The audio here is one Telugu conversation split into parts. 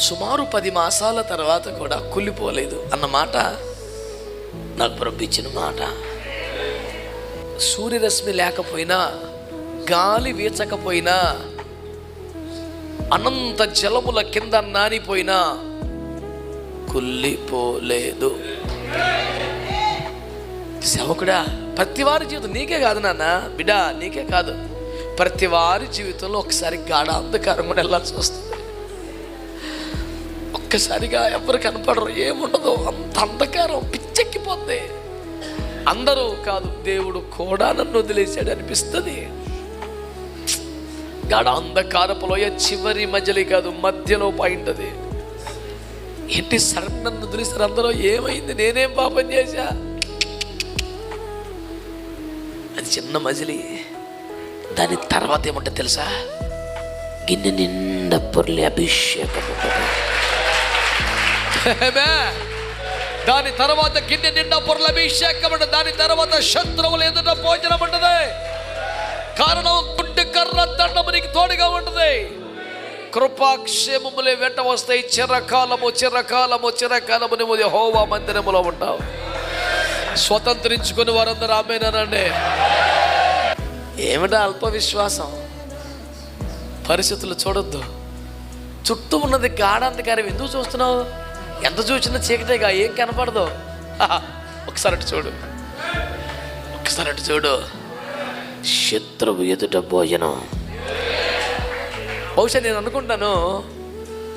సుమారు 10 మాసాల తర్వాత కూడా కుళ్ళిపోలేదు అన్నమాట నాకు పంపించిన మాట. సూర్యరశ్మి లేకపోయినా, గాలి వీచకపోయినా, అనంత జలముల కింద నానిపోయినా కుళ్ళిపోలేదు. సేవకుడా, ప్రతివారి జీవితం నీకే కాదు నాన్న, బిడ్డ నీకే కాదు, ప్రతివారి జీవితంలో ఒకసారి గాఢ అంధకారం కూడా వెళ్ళాల్సి వస్తుంది. ఒక్కసారిగా ఎవరు కనపడరు, ఏముండదు, అంత అంధకారం పిచ్చెక్కిపోద్ది. అందరూ కాదు, దేవుడు కూడా నన్ను వదిలేశాడు అనిపిస్తుంది. గాఢ అంధకారపులోయ చివరి మధ్యలో కాదు, మధ్యలో పాయింట్ అది. ఏంటి సడన్ నన్ను వదిలేశారు అందరూ, ఏమైంది, నేనేం పాపం చేశా? అది చిన్న మజిలీ. దాని తర్వాత ఏమంటే తెలుసా, గిన్నె నిండా పొర్లి అభిషేకం ఉంటుంది. దాని తర్వాత గిన్నె నిండా పొర్లి అభిషేకం ఉంటుంది. దాని తర్వాత శత్రువులు ఎదుట భోజనం ఉంటుంది. కారణం గుడ్డి కర్ర దండము నీకు తోడుగా ఉంటుంది. కృపాక్షేమములే వెంట వస్తాయి. చిరకాలము చిరకాలము చిరకాలము నువ్వు యెహోవా మందిరములో ఉంటావు. స్వతంత్రించుకుని వారందరూ ఆమేనండి. ఏమిటా అల్ప విశ్వాసం? పరిస్థితులు చూడొద్దు. చుట్టూ ఉన్నది గాఢాంధకారం, ఎందుకు చూస్తున్నావు? ఎంత చూసినా చీకటేగా, ఏం కనపడదు. ఒకసారి అటు చూడు, ఒకసారి అటు చూడు. శత్రువు ఎదుట భోజనం. బహుశా నేను అనుకుంటాను,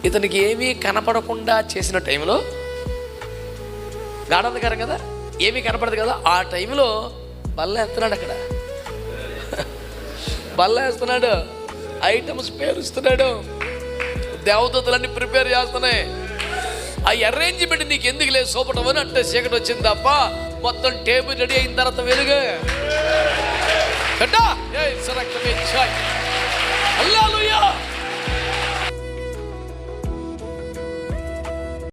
ఇతనికి ఏమీ కనపడకుండా చేసిన టైంలో, గాఢాంధకారం కదా, ఏమీ కనపడదు కదా, ఆ టైంలో బల్ల వేస్తున్నాడు. అక్కడ బల్ల వేస్తున్నాడు, ఐటమ్స్ పేరుస్తున్నాడు, దేవదూతలన్నీ ప్రిపేర్ చేస్తున్నాయి. ఆ అరేంజ్మెంట్ నీకు ఎందుకు లేదు సోపటం అని అంటే చీకటి వచ్చింది తప్ప, మొత్తం టేబుల్ రెడీ అయిన తర్వాత వెలుగు.